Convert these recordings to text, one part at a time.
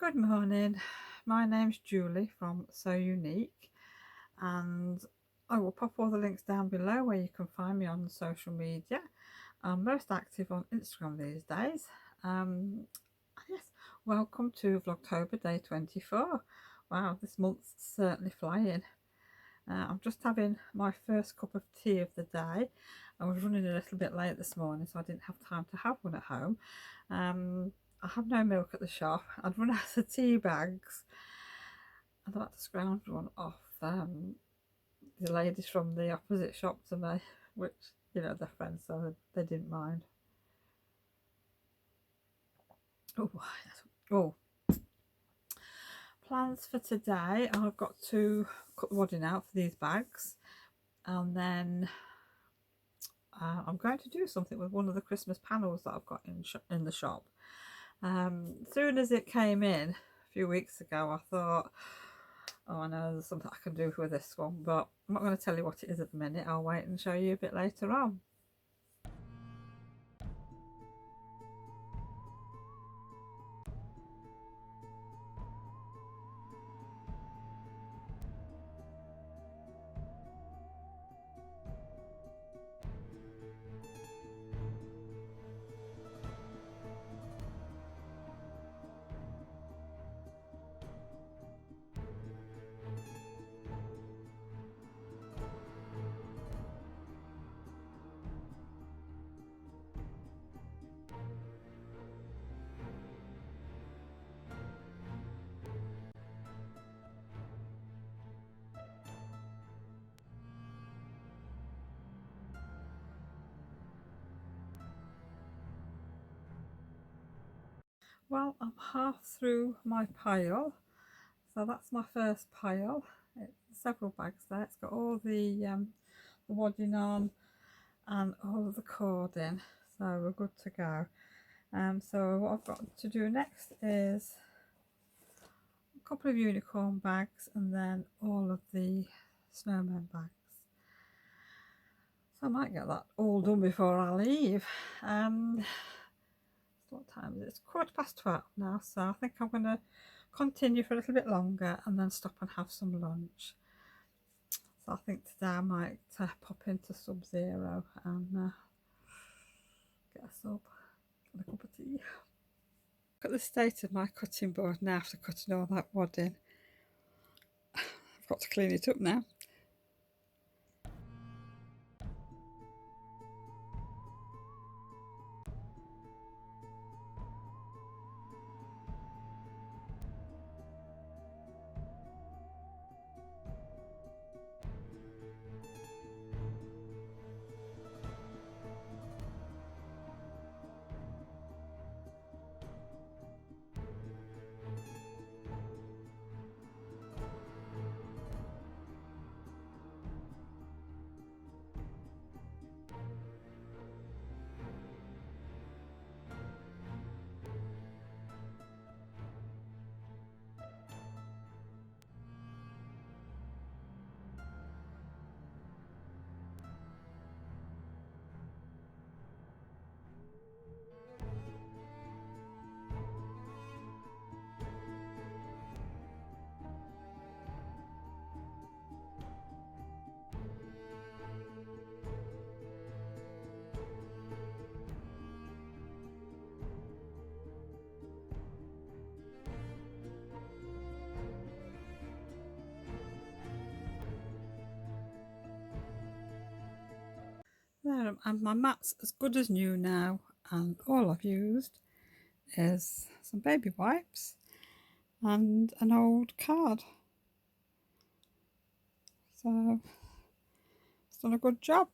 Good morning, my name's Julie from So Unique, and I will pop all the links down below where you can find me on social media. I'm most active on Instagram these days. Yes, welcome to Vlogtober day 24. Wow, this month's certainly flying. I'm just having my first cup of tea of the day. I was running a little bit late this morning, so I didn't have time to have one at home. I have no milk at the shop. I'd run out of tea bags, and I had to scrounge one off the ladies from the opposite shop to me, which, you know, they're friends, so they didn't mind. Oh, oh. Plans for today, I've got to cut the wadding out for these bags, and then I'm going to do something with one of the Christmas panels that I've got in the shop. Soon as it came in a few weeks ago, I thought, oh, I know there's something I can do with this one, but I'm not going to tell you what it is at the minute. I'll wait and show you a bit later on. Well, I'm half through my pile, so that's my first pile. It's several bags there. It's got all the wadding on and all of the cord in, so we're good to go. So what I've got to do next is a couple of unicorn bags and then all of the snowman bags. So I might get that all done before I leave. What time is it? It's 12:15 now, so I think I'm going to continue for a little bit longer and then stop and have some lunch. So I think today I might pop into Sub-Zero and get a sub and a cup of tea. Look at the state of my cutting board now after cutting all that wadding. I've got to clean it up now. There, and my mat's as good as new now, and all I've used is some baby wipes and an old card. So it's done a good job.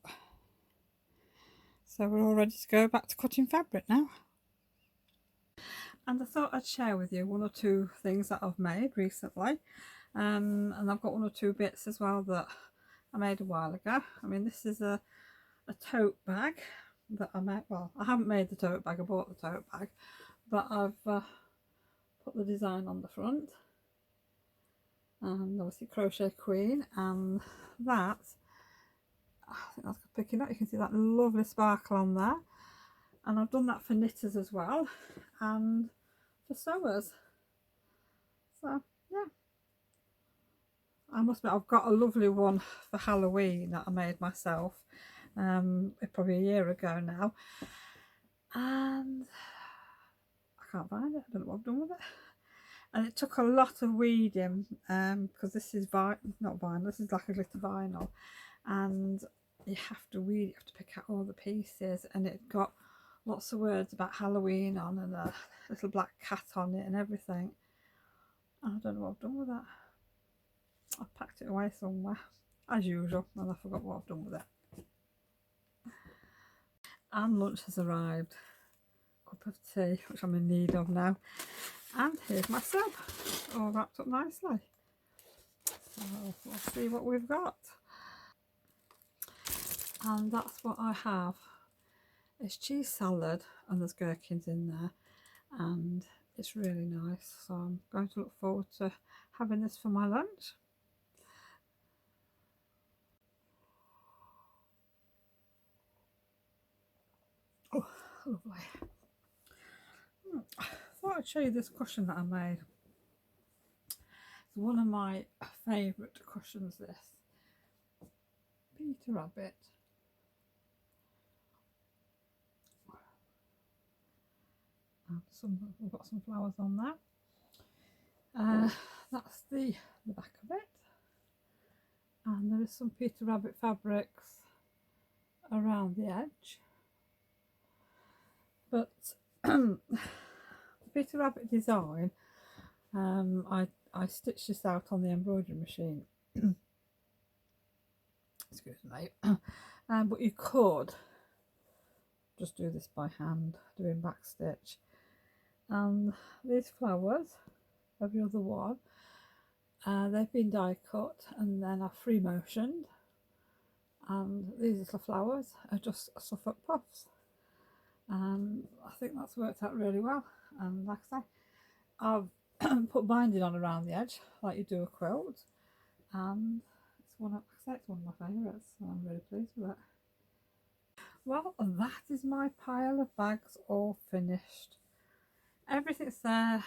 So we're all ready to go back to cutting fabric now. And I thought I'd share with you one or two things that I've made recently. And I've got one or two bits as well that I made a while ago. I mean, this is a tote bag that I made. Well, I haven't made the tote bag, I bought the tote bag, but I've put the design on the front, and obviously crochet queen, and that, I think that's picking up. You can see that lovely sparkle on there, and I've done that for knitters as well and for sewers. So yeah, I must admit I've got a lovely one for Halloween that I made myself probably a year ago now, and I can't find it. I don't know what I've done with it. And it took a lot of weeding because this is not vinyl, this is like a glitter vinyl, and you have to weed, you have to pick out all the pieces, and it got lots of words about Halloween on and a little black cat on it and everything. I don't know what I've done with that. I've packed it away somewhere as usual and I forgot what I've done with it. And lunch has arrived. Cup of tea, which I'm in need of now, and here's my sub all wrapped up nicely. So we'll see what we've got. And that's what I have. It's cheese salad and there's gherkins in there, and it's really nice, so I'm going to look forward to having this for my lunch. Oh, lovely. I thought I'd show you this cushion that I made. It's one of my favourite cushions, this. Peter Rabbit. And we've got some flowers on there. That's the back of it. And there is some Peter Rabbit fabrics around the edge. But the Peter Rabbit design, I stitched this out on the embroidery machine. Excuse me. But you could just do this by hand, doing back stitch. And these flowers, every other one, they've been die cut and then I've free motioned. And these little flowers are just Suffolk puffs. And I think that's worked out really well. And like I say, I've put binding on around the edge like you do a quilt, and it's one of my favourites, so I'm really pleased with it. Well, that is my pile of bags all finished. Everything's there.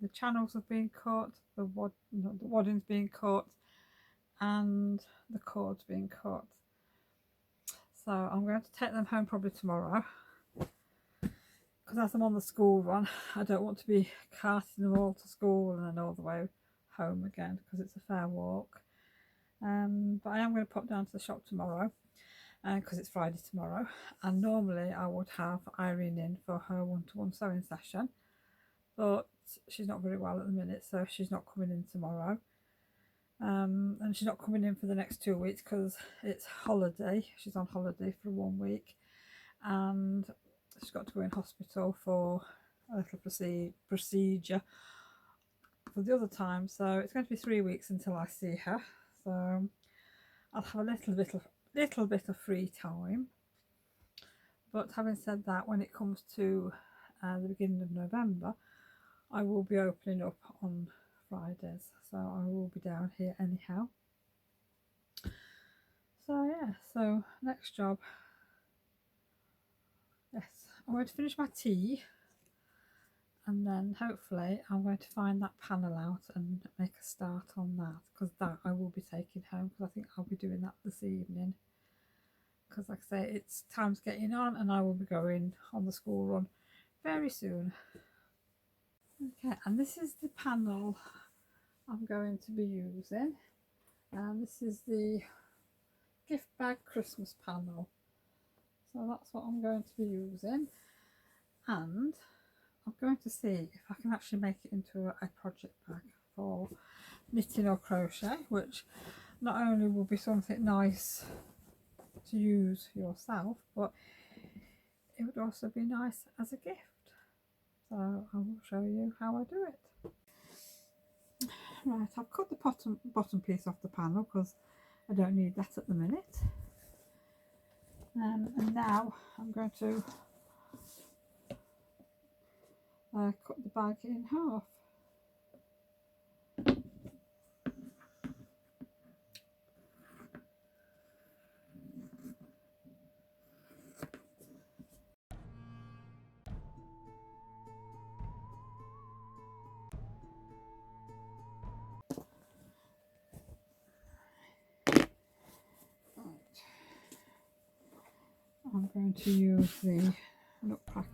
The channels have been cut, the wadding's being cut, and the cord's being cut. So I'm going to take them home probably tomorrow, because as I'm on the school run, I don't want to be carting them all to school and then all the way home again, because it's a fair walk. But I am going to pop down to the shop tomorrow, because it's Friday tomorrow, and normally I would have Irene in for her one-to-one sewing session, but she's not very well at the minute, so she's not coming in tomorrow. And she's not coming in for the next 2 weeks because it's holiday. She's on holiday for 1 week, and she's got to go in hospital for a little procedure for the other time. So it's going to be 3 weeks until I see her. So I'll have a little bit of free time. But having said that, when it comes to the beginning of November, I will be opening up on Fridays, so I will be down here anyhow. So yeah, so next job, yes, I'm going to finish my tea, and then hopefully I'm going to find that panel out and make a start on that, because that I will be taking home, because I think I'll be doing that this evening, because like I say, it's time's getting on and I will be going on the school run very soon. Okay, and this is the panel I'm going to be using, and this is the gift bag Christmas panel, so that's what I'm going to be using, and I'm going to see if I can actually make it into a project bag for knitting or crochet, which not only will be something nice to use yourself, but it would also be nice as a gift. So I will show you how I do it. Right, I've cut the bottom piece off the panel because I don't need that at the minute. And now I'm going to cut the bag in half. I'm going to use the nutcracker.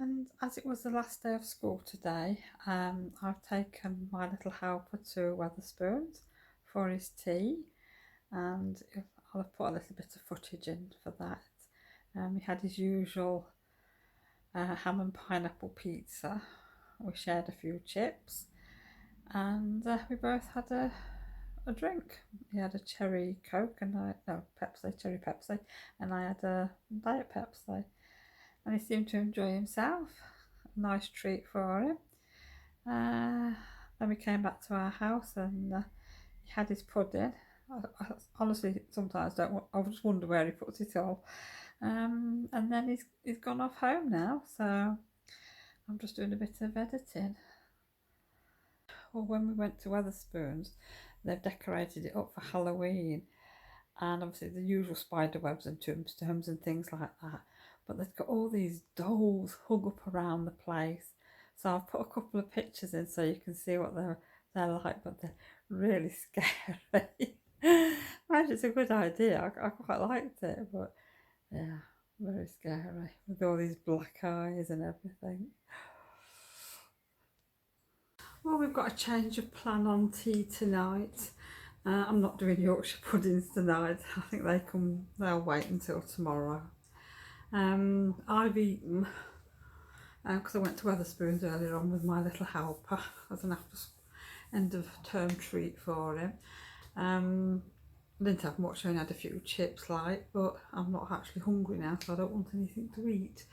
And as it was the last day of school today, I've taken my little helper to Wetherspoons for his tea, and I'll put a little bit of footage in for that. He had his usual ham and pineapple pizza. We shared a few chips, and we both had a drink. He had a cherry Coke and cherry Pepsi, and I had a Diet Pepsi. And he seemed to enjoy himself. A nice treat for him. Then we came back to our house and he had his pudding. I honestly sometimes I just wonder where he puts it all. And then he's gone off home now, so I'm just doing a bit of editing. Well, when we went to Wetherspoons, they've decorated it up for Halloween, and obviously the usual spider webs and tombstones and things like that. But they've got all these dolls hung up around the place. So I've put a couple of pictures in so you can see what they're like, but they're really scary. Actually, it's a good idea. I quite liked it, but yeah, very scary with all these black eyes and everything. Well, we've got a change of plan on tea tonight. I'm not doing Yorkshire puddings tonight. I think they'll wait until tomorrow. I've eaten, because I went to Wetherspoons earlier on with my little helper as an end of term treat for him. I didn't have much, I only had a few chips but I'm not actually hungry now, so I don't want anything to eat.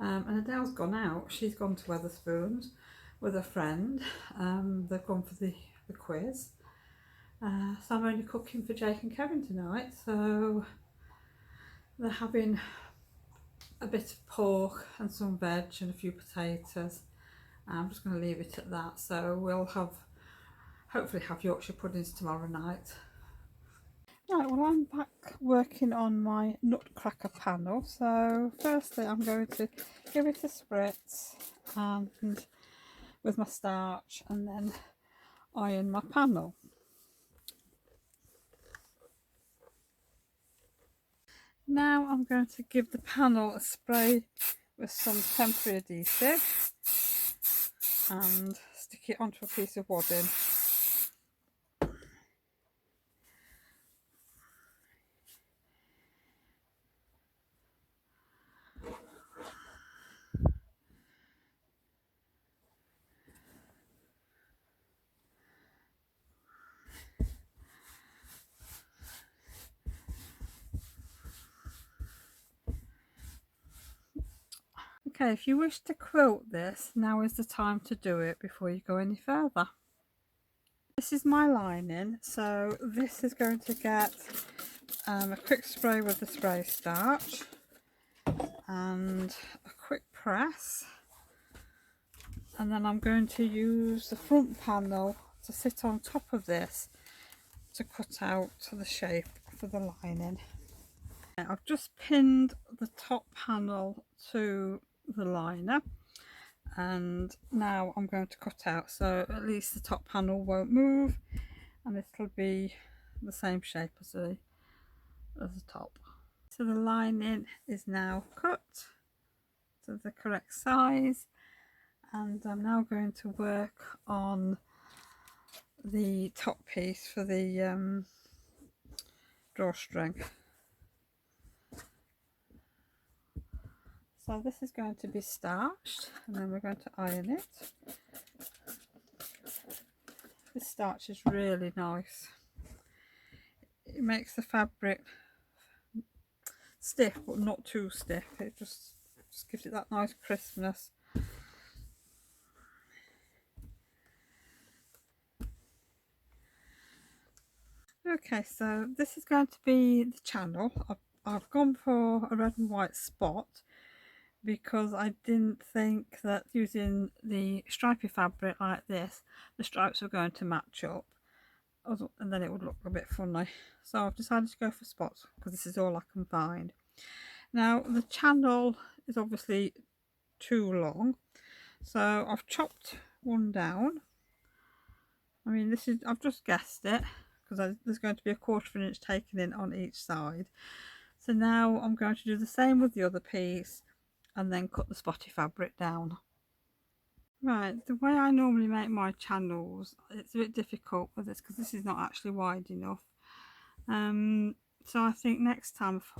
And Adele's gone out. She's gone to Wetherspoons with a friend. They've gone for the quiz. So I'm only cooking for Jake and Kevin tonight, so they're having a bit of pork and some veg and a few potatoes. I'm just going to leave it at that, so we'll hopefully have Yorkshire puddings tomorrow night. Right, well, I'm back working on my nutcracker panel, so firstly I'm going to give it a spritz and with my starch, and then iron my panel. Now I'm going to give the panel a spray with some temporary adhesive and stick it onto a piece of wadding. Okay, if you wish to quilt this, now is the time to do it before you go any further. This is my lining, so this is going to get a quick spray with the spray starch and a quick press, and then I'm going to use the front panel to sit on top of this to cut out the shape for the lining. I've just pinned the top panel to the liner, and now I'm going to cut out so at least the top panel won't move and it'll be the same shape as the top. So the lining is now cut to the correct size, and I'm now going to work on the top piece for the drawstring. So this is going to be starched and then we're going to iron it. This starch is really nice. It makes the fabric stiff but not too stiff. It just gives it that nice crispness. Okay, so this is going to be the channel. I've gone for a red and white spot because I didn't think that using the stripy fabric like this, the stripes were going to match up, and then it would look a bit funny. So I've decided to go for spots because this is all I can find. Now the channel is obviously too long, so I've chopped one down. I mean, this is, I've just guessed it because there's going to be a 1/4 inch taken in on each side. So now I'm going to do the same with the other piece and then cut the spotty fabric down. Right, the way I normally make my channels, it's a bit difficult with this because this is not actually wide enough. So I think next time if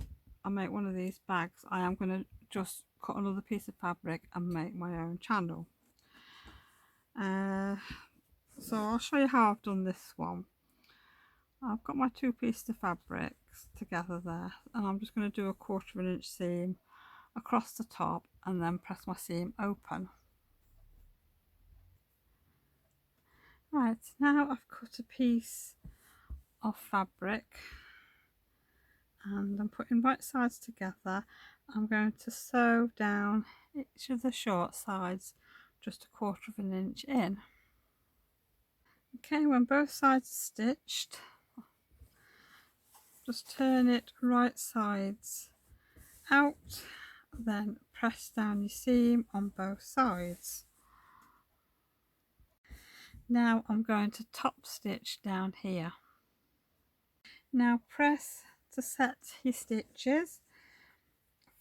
I make one of these bags, I am going to just cut another piece of fabric and make my own channel. So I'll show you how I've done this one. I've got my 2 pieces of fabric together there, and I'm just going to do a 1/4 inch seam across the top and then press my seam open. Right, now I've cut a piece of fabric and I'm putting right sides together. I'm going to sew down each of the short sides just a 1/4 inch in. Okay, when both sides are stitched, just turn it right sides out, then press down your seam on both sides. Now I'm going to top stitch down here. Now press to set your stitches,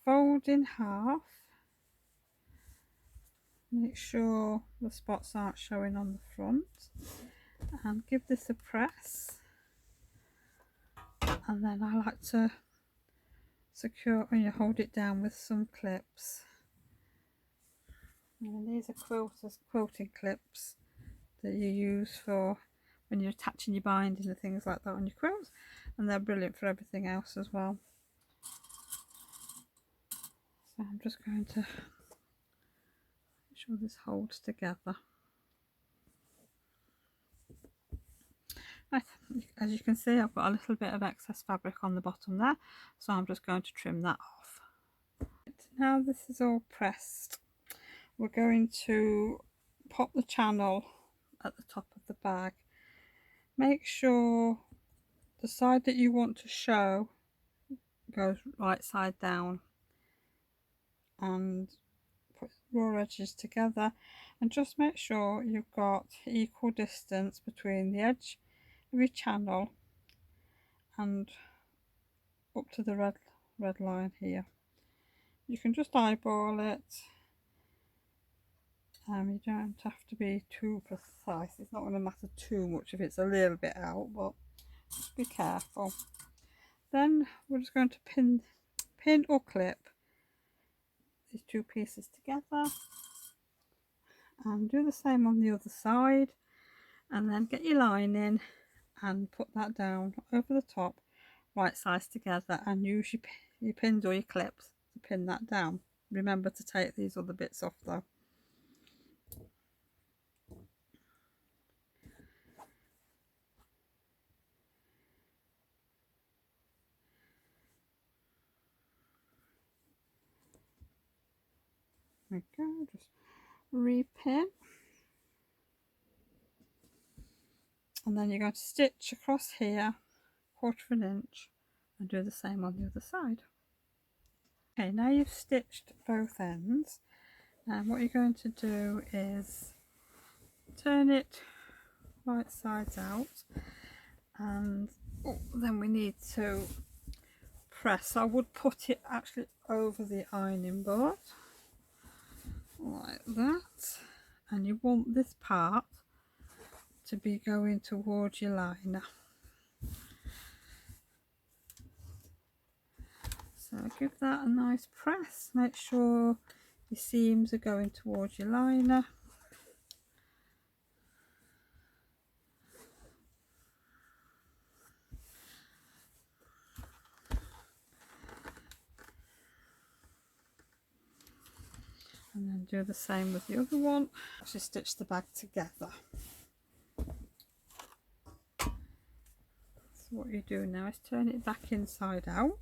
fold in half, make sure the spots aren't showing on the front, and give this a press. And then I like to secure, and you hold it down with some clips. And these are quilting clips that you use for when you're attaching your binding and things like that on your quilts, and they're brilliant for everything else as well. So I'm just going to make sure this holds together. Right, as you can see, I've got a little bit of excess fabric on the bottom there, so I'm just going to trim that off. Now this is all pressed, we're going to pop the channel at the top of the bag. Make sure the side that you want to show goes right side down, and put raw edges together, and just make sure you've got equal distance between the edge of your channel and up to the red line here. You can just eyeball it. You don't have to be too precise. It's not going to matter too much if it's a little bit out, but just be careful. Then we're just going to pin or clip these 2 pieces together, and do the same on the other side, and then get your lining and put that down over the top, right sides together, and use your pins or your clips to pin that down. Remember to take these other bits off though. There we go, just repin, and then you're going to stitch across here 1/4 inch and do the same on the other side. Okay, now you've stitched both ends, And what you're going to do is turn it right sides out, and then we need to press. I would put it actually over the ironing board like that, and you want this part to be going towards your liner. So give that a nice press, make sure your seams are going towards your liner. And then do the same with the other one. Actually stitch the bag together. So what you do now is turn it back inside out.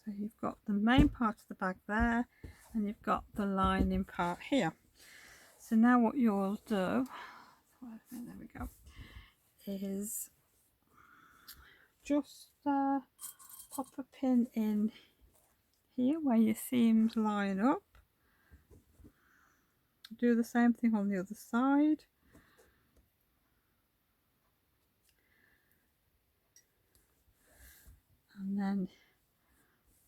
So you've got the main part of the bag there, and you've got the lining part here. So now what you'll do, there we go, is just pop a pin in here where your seams line up. Do the same thing on the other side. And then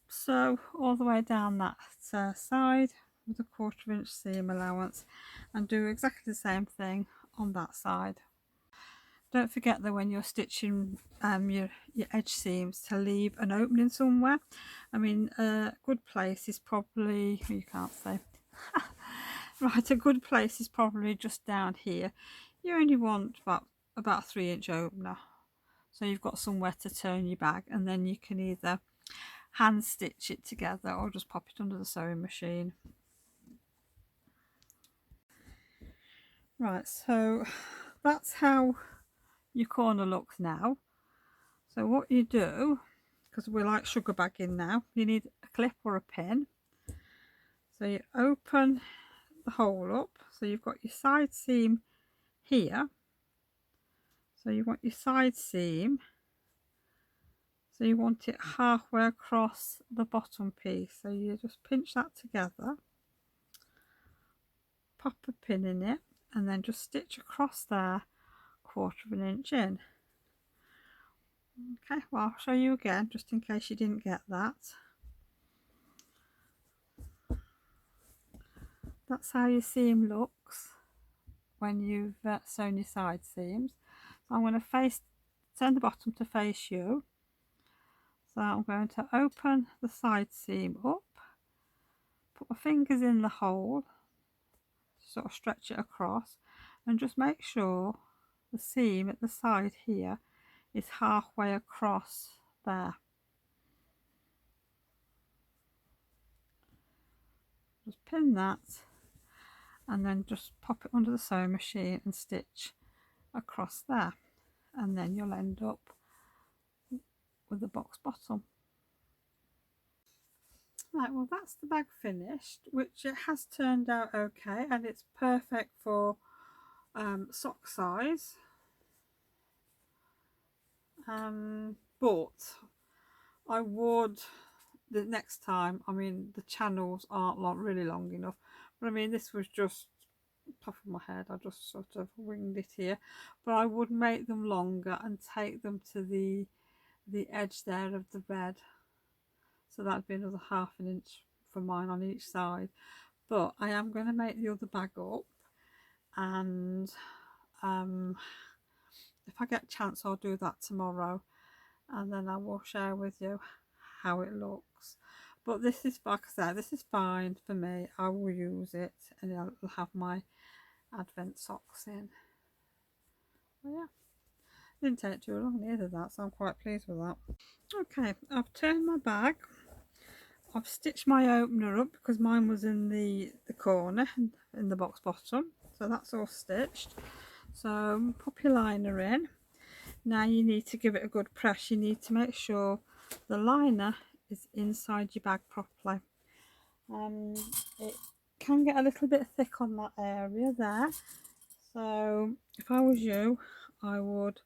sew all the way down that side with a 1/4 inch seam allowance, and do exactly the same thing on that side. Don't forget that when you're stitching your edge seams to leave an opening somewhere. I mean, a good place is probably, you can't say, right, a good place is probably just down here. You only want about a 3-inch opener, so you've got somewhere to turn your bag, and then you can either hand stitch it together or just pop it under the sewing machine. Right, so that's how your corner looks now. So what you do, because we like sugar bagging now, you need a clip or a pin. So you open the hole up, so you've got your side seam here, so you want your side seam, so you want it halfway across the bottom piece, so you just pinch that together, pop a pin in it, and then just stitch across there 1/4 inch in. Okay, well I'll show you again just in case you didn't get that. That's how your seam looks when you've sewn your side seams. So I'm going to turn the bottom to face you. So I'm going to open the side seam up, put my fingers in the hole, sort of stretch it across, and just make sure the seam at the side here is halfway across there. Just pin that, and then just pop it under the sewing machine and stitch across there, and then you'll end up with the box bottom. Right, well that's the bag finished, which it has turned out okay, and it's perfect for sock size, but I would, the next time, I mean the channels aren't really long enough, but I mean this was just top of my head, I just sort of winged it here, but I would make them longer and take them to the edge there of the red, so that'd be another 1/2 inch for mine on each side. But I am going to make the other bag up, and if I get a chance I'll do that tomorrow, and then I will share with you how it looks. But this is, like I said, this is fine for me. I will use it, and I'll have my advent socks in. But yeah, didn't take too long either that, so I'm quite pleased with that. Okay, I've turned my bag. I've stitched my opener up because mine was in the corner in the box bottom, so that's all stitched. So pop your liner in. Now you need to give it a good press. You need to make sure the liner is inside your bag properly. It can get a little bit thick on that area there, So if I was you, I would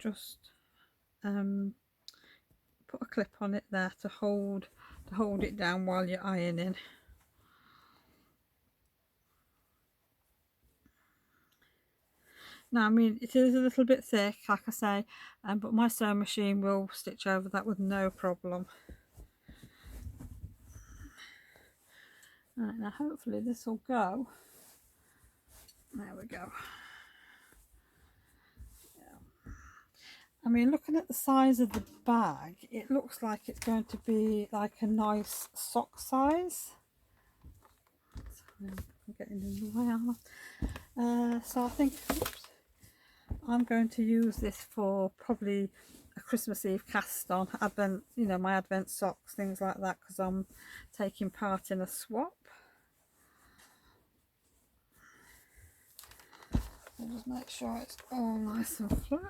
just put a clip on it there to hold it down while you're ironing. Now, I mean, it is a little bit thick, like I say, but my sewing machine will stitch over that with no problem. Right, now hopefully this will go. There we go. Yeah. I mean, looking at the size of the bag, it looks like it's going to be like a nice sock size. I'm getting in the way, aren't I? So I think, oops, I'm going to use this for probably a Christmas Eve cast on, Advent, you know, my Advent socks, things like that, because I'm taking part in a swap. I'll just make sure it's all nice and flat.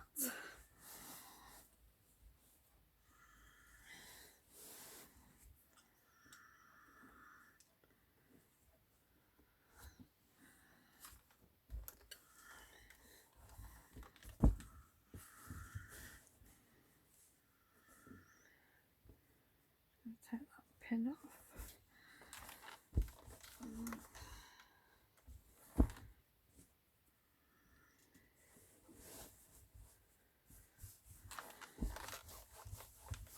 Take that pin off.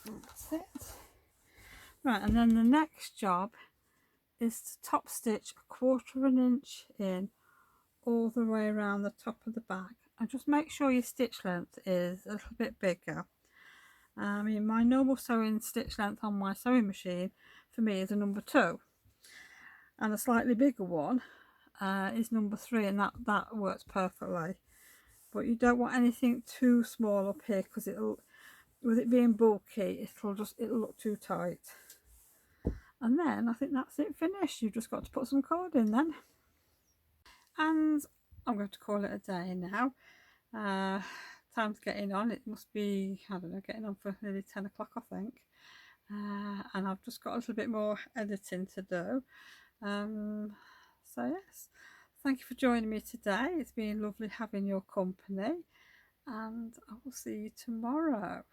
That's it. Right, and then the next job is to top stitch 1/4 inch in all the way around the top of the bag, and just make sure your stitch length is a little bit bigger. I mean, my normal sewing stitch length on my sewing machine for me is a number 2, and a slightly bigger one is number 3, and that works perfectly. But you don't want anything too small up here, because it'll, with it being bulky, it'll look too tight. And then I think that's it finished. You've just got to put some cord in then. And I'm going to call it a day now. Time's getting on. It must be, I don't know, getting on for nearly 10 o'clock, I think. And I've just got a little bit more editing to do. So yes, thank you for joining me today. It's been lovely having your company, and I will see you tomorrow.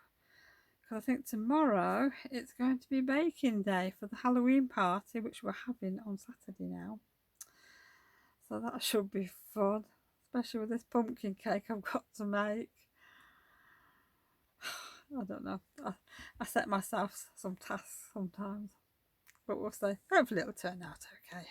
Because I think tomorrow it's going to be baking day for the Halloween party, which we're having on Saturday now. So that should be fun, especially with this pumpkin cake I've got to make. I don't know, I set myself some tasks sometimes, but we'll see. Hopefully it'll turn out okay.